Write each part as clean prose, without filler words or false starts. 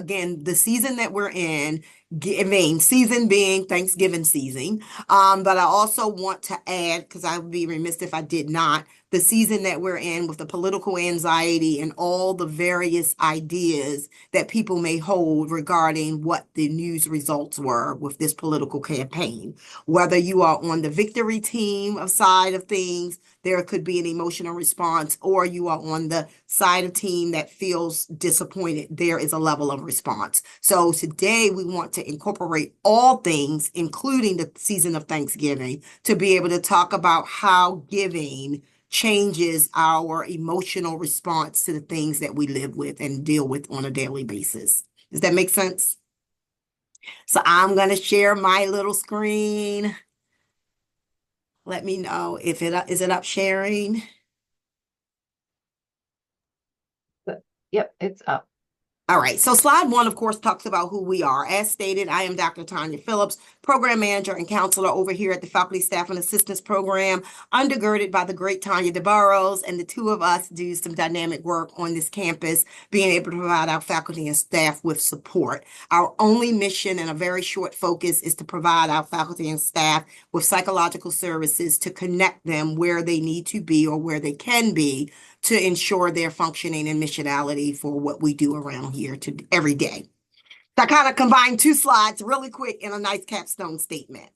again, the season that we're in, season being Thanksgiving season. But I also want to add, because I would be remiss if I did not, the season that we're in with the political anxiety and all the various ideas that people may hold regarding what the news results were with this political campaign. Whether you are on the victory team of side of things, there could be an emotional response, or you are on the side of team that feels disappointed, there is a level of response. So today we want to incorporate all things, including the season of Thanksgiving, to be able to talk about how giving changes our emotional response to the things that we live with and deal with on a daily basis. Does that make sense? So I'm going to share my little screen. Let me know if is it up sharing? Yep, it's up. All right, so slide one, of course, talks about who we are. As stated, I am Dr. Tanya Phillips, Program Manager and Counselor over here at the Faculty Staff and Assistance Program, undergirded by the great Tanya DeBarros, and the two of us do some dynamic work on this campus, being able to provide our faculty and staff with support. Our only mission and a very short focus is to provide our faculty and staff with psychological services to connect them where they need to be or where they can be to ensure their functioning and missionality for what we do around here every day. So I kind of combined two slides really quick in a nice capstone statement.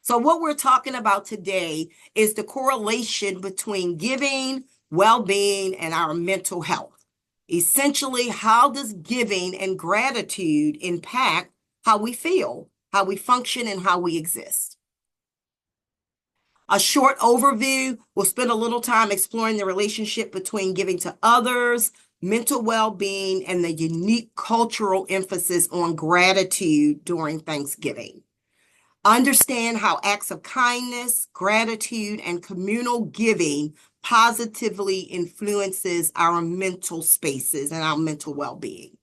So what we're talking about today is the correlation between giving, well-being, and our mental health. Essentially, how does giving and gratitude impact how we feel, how we function, and how we exist? A short overview. We'll spend a little time exploring the relationship between giving to others, mental well-being, and the unique cultural emphasis on gratitude during Thanksgiving. Understand how acts of kindness, gratitude, and communal giving positively influences our mental spaces and our mental well-being.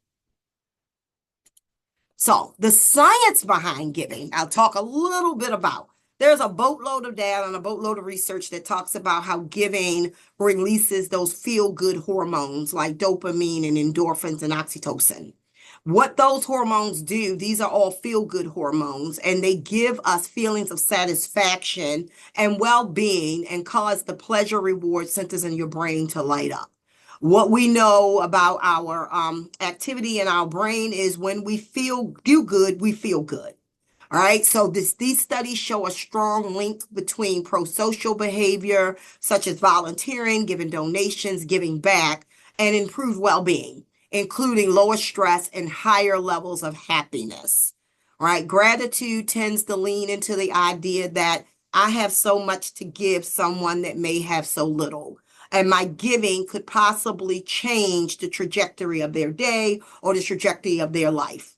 So the science behind giving, I'll talk a little bit about. There's a boatload of data and a boatload of research that talks about how giving releases those feel-good hormones like dopamine and endorphins and oxytocin. What those hormones do, these are all feel-good hormones, and they give us feelings of satisfaction and well-being and cause the pleasure reward centers in your brain to light up. What we know about our activity in our brain is when we feel good, we feel good. All right, so these studies show a strong link between pro-social behavior, such as volunteering, giving donations, giving back, and improved well-being, including lower stress and higher levels of happiness. All right, gratitude tends to lean into the idea that I have so much to give someone that may have so little, and my giving could possibly change the trajectory of their day or the trajectory of their life.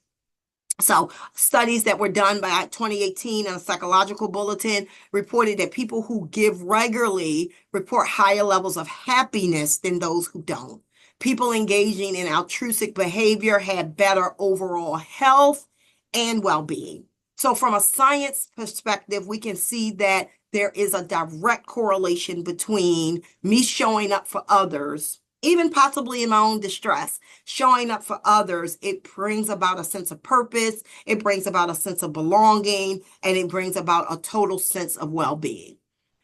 So studies that were done by 2018 in a psychological bulletin reported that people who give regularly report higher levels of happiness than those who don't. People engaging in altruistic behavior had better overall health and well-being. So from a science perspective, we can see that there is a direct correlation between me showing up for others, even possibly in my own distress, showing up for others. It brings about a sense of purpose, it brings about a sense of belonging, and it brings about a total sense of well-being.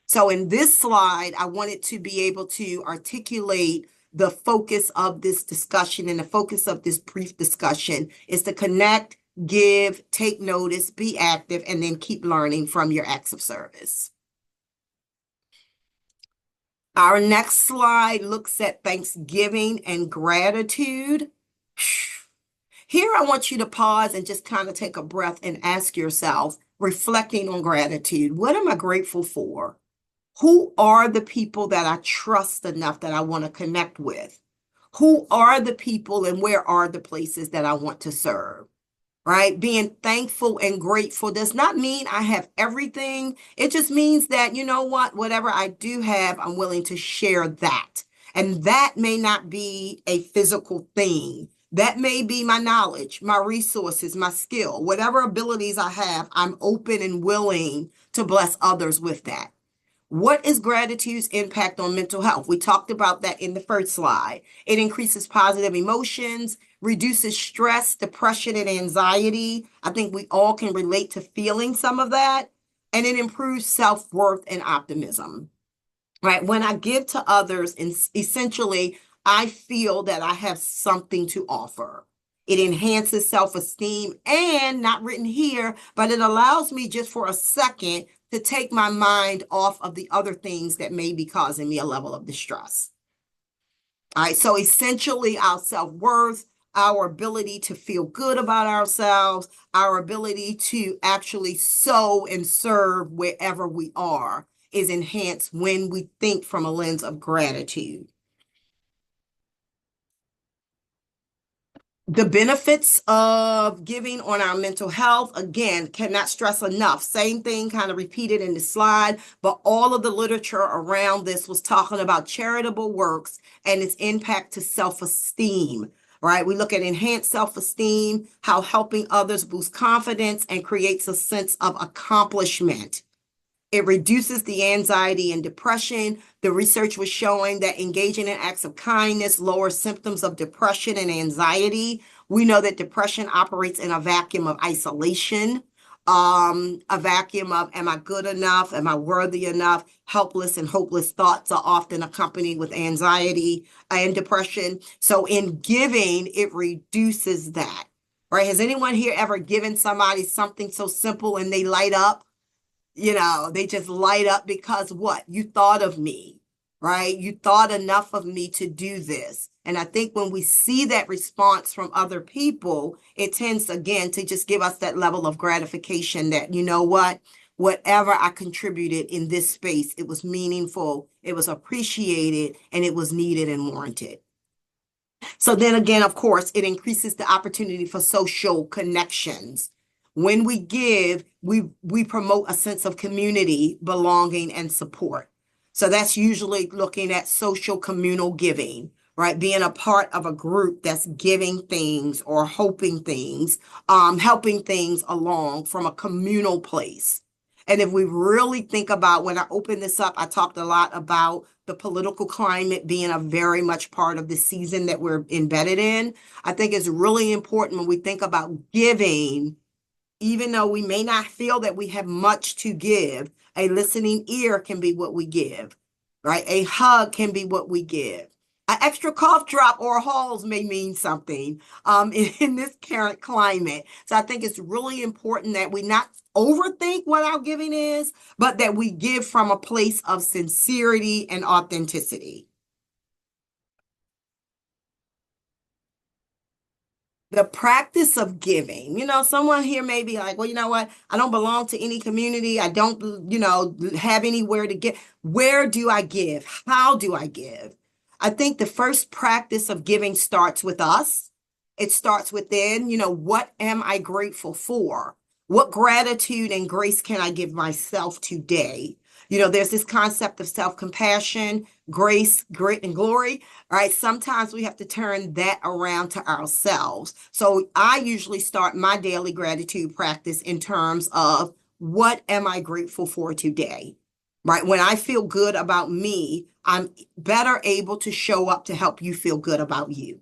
So in this slide, I wanted to be able to articulate the focus of this discussion, and the focus of this brief discussion is to connect, give, take notice, be active, and then keep learning from your acts of service. Our next slide looks at Thanksgiving and gratitude. Here, I want you to pause and just kind of take a breath and ask yourself, reflecting on gratitude, what am I grateful for? Who are the people that I trust enough that I want to connect with? Who are the people and where are the places that I want to serve? Right? Being thankful and grateful does not mean I have everything. It just means that, you know what, whatever I do have, I'm willing to share that. And that may not be a physical thing. That may be my knowledge, my resources, my skill, whatever abilities I have, I'm open and willing to bless others with that. What is gratitude's impact on mental health? We talked about that in the first slide. It increases positive emotions, reduces stress, depression, and anxiety. I think we all can relate to feeling some of that. And it improves self-worth and optimism, right? When I give to others, and essentially, I feel that I have something to offer. It enhances self-esteem and not written here, but it allows me just for a second to take my mind off of the other things that may be causing me a level of distress. All right, so essentially our self-worth, our ability to feel good about ourselves, our ability to actually sow and serve wherever we are is enhanced when we think from a lens of gratitude. The benefits of giving on our mental health, again, cannot stress enough. Same thing kind of repeated in the slide, but all of the literature around this was talking about charitable works and its impact to self-esteem, right? We look at enhanced self-esteem, how helping others boosts confidence and creates a sense of accomplishment. It reduces the anxiety and depression. The research was showing that engaging in acts of kindness lowers symptoms of depression and anxiety. We know that depression operates in a vacuum of isolation, a vacuum of, am I good enough? Am I worthy enough? Helpless and hopeless thoughts are often accompanied with anxiety and depression. So in giving, it reduces that, right? Has anyone here ever given somebody something so simple and they light up? They just light up because what? You thought of me, right? You thought enough of me to do this. And I think when we see that response from other people, it tends, again, to just give us that level of gratification that, you know what? Whatever I contributed in this space, it was meaningful, it was appreciated, and it was needed and warranted. So then again, of course, it increases the opportunity for social connections. When we give, we promote a sense of community, belonging, and support. So that's usually looking at social communal giving, right? Being a part of a group that's giving things or hoping things, helping things along from a communal place. And if we really think about, when I opened this up, I talked a lot about the political climate being a very much part of the season that we're embedded in. I think it's really important when we think about giving, even though we may not feel that we have much to give, a listening ear can be what we give, right? A hug can be what we give. An extra cough drop or a halls may mean something in this current climate. So I think it's really important that we not overthink what our giving is, but that we give from a place of sincerity and authenticity. The practice of giving, someone here may be like, well, you know what? I don't belong to any community. I don't, have anywhere to give. Where do I give? How do I give? I think the first practice of giving starts with us. It starts within, what am I grateful for? What gratitude and grace can I give myself today? There's this concept of self-compassion, grace, grit, and glory. All right, sometimes we have to turn that around to ourselves. So I usually start my daily gratitude practice in terms of what am I grateful for today? Right? When I feel good about me, I'm better able to show up to help you feel good about you.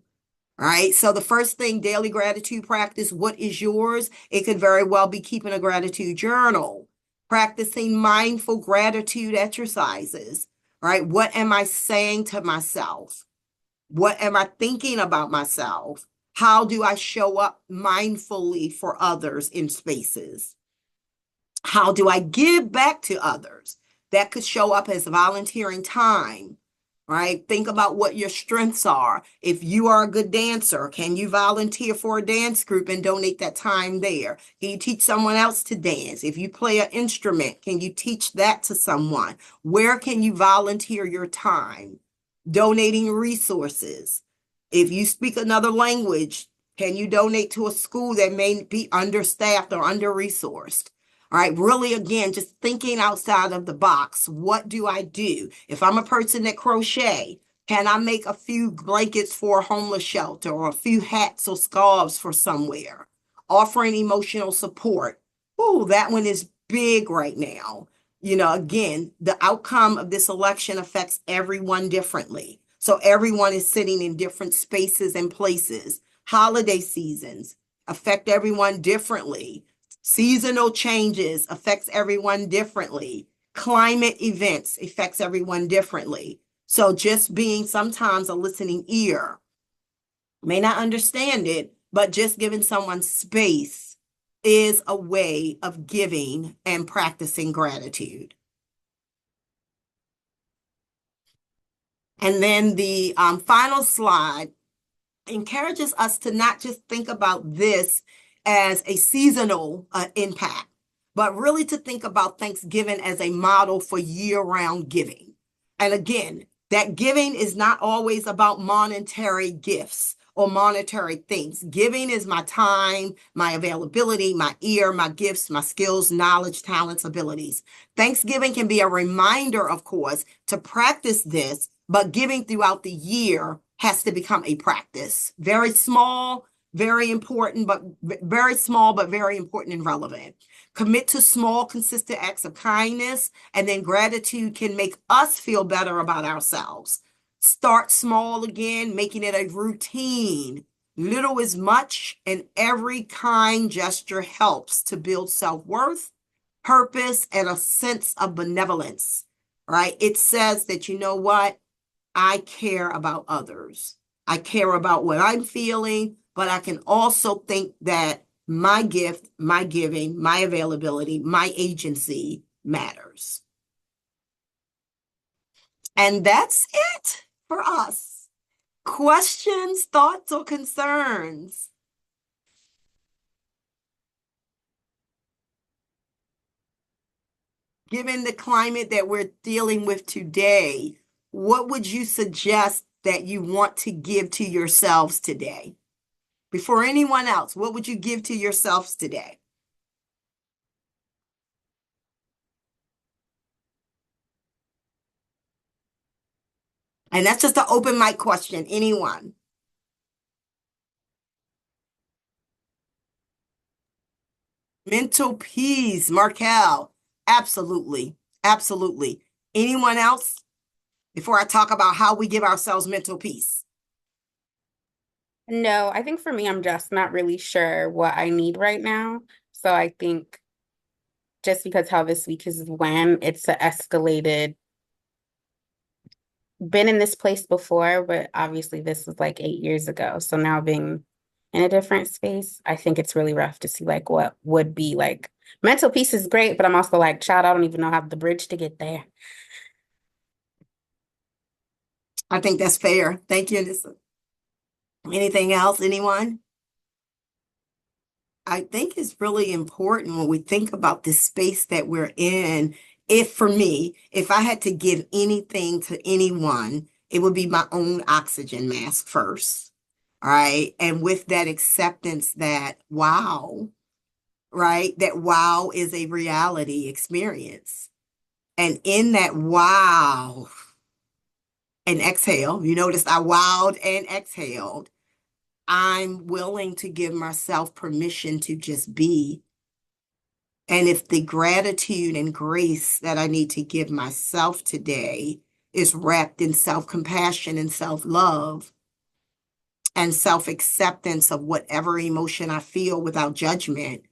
All right. So the first thing, daily gratitude practice, what is yours? It could very well be keeping a gratitude journal, practicing mindful gratitude exercises. All right. What am I saying to myself? What am I thinking about myself? How do I show up mindfully for others in spaces? How do I give back to others? That could show up as volunteering time, right? Think about what your strengths are. If you are a good dancer, can you volunteer for a dance group and donate that time there? Can you teach someone else to dance? If you play an instrument, can you teach that to someone? Where can you volunteer your time? Donating resources. If you speak another language, can you donate to a school that may be understaffed or under-resourced? All right, really, again, just thinking outside of the box. What do I do? If I'm a person that crochet, can I make a few blankets for a homeless shelter or a few hats or scarves for somewhere? Offering emotional support. Oh, that one is big right now. Again, the outcome of this election affects everyone differently. So everyone is sitting in different spaces and places. Holiday seasons affect everyone differently. Seasonal changes affects everyone differently. Climate events affects everyone differently. So just being sometimes a listening ear, may not understand it, but just giving someone space is a way of giving and practicing gratitude. And then the final slide encourages us to not just think about this as a seasonal impact, but really to think about Thanksgiving as a model for year-round giving. And again, that giving is not always about monetary gifts or monetary things. Giving is my time, my availability, my ear, my gifts, my skills, knowledge, talents, abilities. Thanksgiving can be a reminder, of course, to practice this, but giving throughout the year has to become a practice. Very small, very important, but very small, but very important and relevant. Commit to small, consistent acts of kindness, and then gratitude can make us feel better about ourselves. Start small again, making it a routine. Little is much, and every kind gesture helps to build self-worth, purpose, and a sense of benevolence, right? It says that, you know what? I care about others. I care about what I'm feeling, but I can also think that my gift, my giving, my availability, my agency matters. And that's it for us. Questions, thoughts, or concerns? Given the climate that we're dealing with today, what would you suggest that you want to give to yourselves today? Before anyone else, what would you give to yourselves today? And that's just an open mic question. Anyone? Mental peace, Markel. Absolutely. Absolutely. Anyone else? Before I talk about how we give ourselves mental peace. No, I think for me, I'm just not really sure what I need right now. So I think just because how this week is when it's a escalated, been in this place before, but obviously this was like 8 years ago. So now being in a different space, I think it's really rough to see like what would be like mental peace is great, but I'm also like, child, I don't even know how the bridge to get there. I think that's fair. Thank you, Anissa. Anything else? Anyone? I think it's really important when we think about the space that we're in. If for me, if I had to give anything to anyone, it would be my own oxygen mask first. All right. And with that acceptance that, wow, right? That wow is a reality experience. And in that wow and exhale, you noticed I wowed and exhaled. I'm willing to give myself permission to just be. And if the gratitude and grace that I need to give myself today is wrapped in self-compassion and self-love and self-acceptance of whatever emotion I feel without judgment,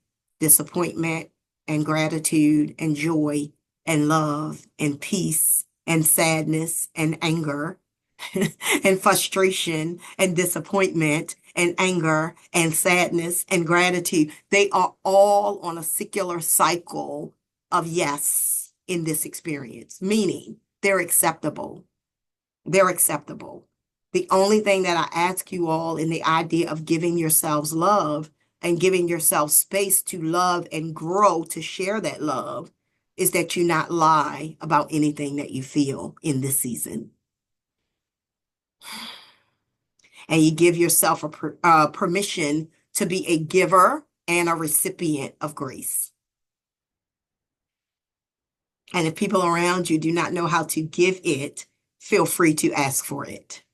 disappointment and gratitude and joy and love and peace and sadness and anger and frustration and disappointment and anger and sadness and gratitude. They are all on a secular cycle of yes in this experience, meaning they're acceptable. They're acceptable. The only thing that I ask you all in the idea of giving yourselves love and giving yourself space to love and grow to share that love is that you not lie about anything that you feel in this season. And you give yourself a permission to be a giver and a recipient of grace. And if people around you do not know how to give it, feel free to ask for it.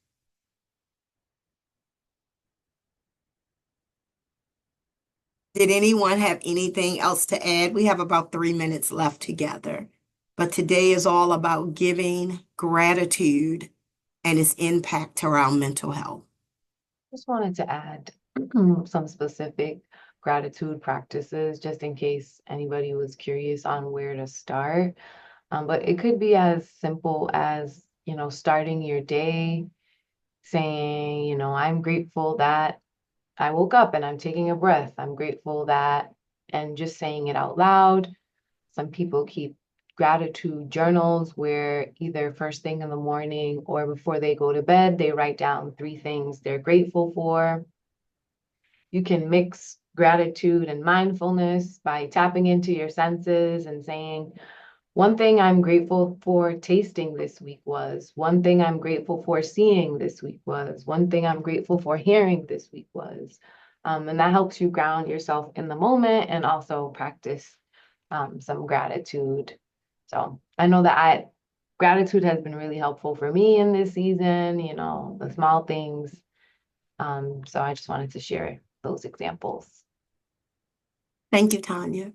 Did anyone have anything else to add? We have about 3 minutes left together. But today is all about giving, gratitude, and its impact to our mental health. Just wanted to add some specific gratitude practices, just in case anybody was curious on where to start. But it could be as simple as, starting your day saying, I'm grateful that I woke up and I'm taking a breath. I'm grateful that, and just saying it out loud. Some people keep gratitude journals where either first thing in the morning or before they go to bed, they write down 3 things they're grateful for. You can mix gratitude and mindfulness by tapping into your senses and saying, one thing I'm grateful for tasting this week was, one thing I'm grateful for seeing this week was, one thing I'm grateful for hearing this week was. And that helps you ground yourself in the moment and also practice some gratitude. So I know that gratitude has been really helpful for me in this season, the small things. So I just wanted to share those examples. Thank you, Tanya.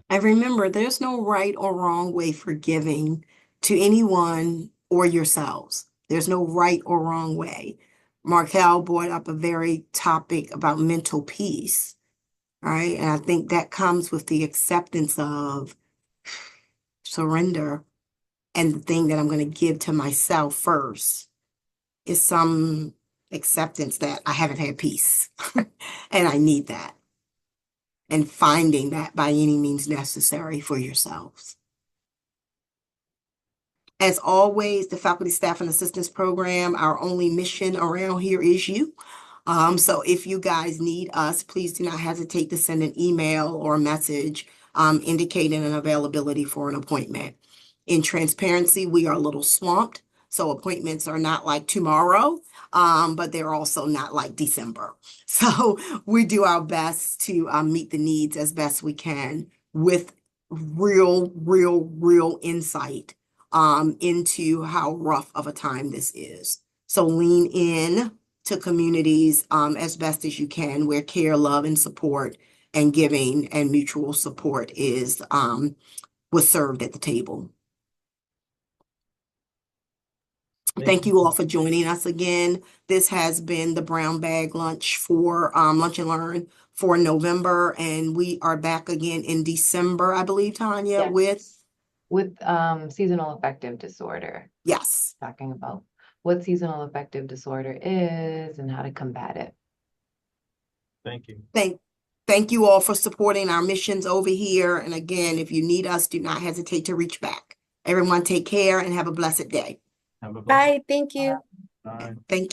And remember, there's no right or wrong way for giving to anyone or yourselves. There's no right or wrong way. Markel brought up a very topic about mental peace, right? And I think that comes with the acceptance of surrender, and the thing that I'm going to give to myself first is some acceptance that I haven't had peace and I need that. And finding that by any means necessary for yourselves. As always, the Faculty, Staff, and Assistance Program, our only mission around here is you. So if you guys need us, please do not hesitate to send an email or a message indicating an availability for an appointment. In transparency, we are a little swamped, so appointments are not like tomorrow, but they're also not like December. So we do our best to meet the needs as best we can with real insight into how rough of a time this is. So lean in to communities as best as you can, where care, love, and support and giving and mutual support was served at the table. Thank you all for joining us again. This has been the Brown Bag Lunch for Lunch and Learn for November, and we are back again in December, I believe, Tanya, Yes. With seasonal affective disorder. Yes. Talking about what seasonal affective disorder is and how to combat it. Thank you. Thank you all for supporting our missions over here. And again, if you need us, do not hesitate to reach back. Everyone take care and have a blessed day. Have a blessed Bye. Thank you. Bye. Thank you.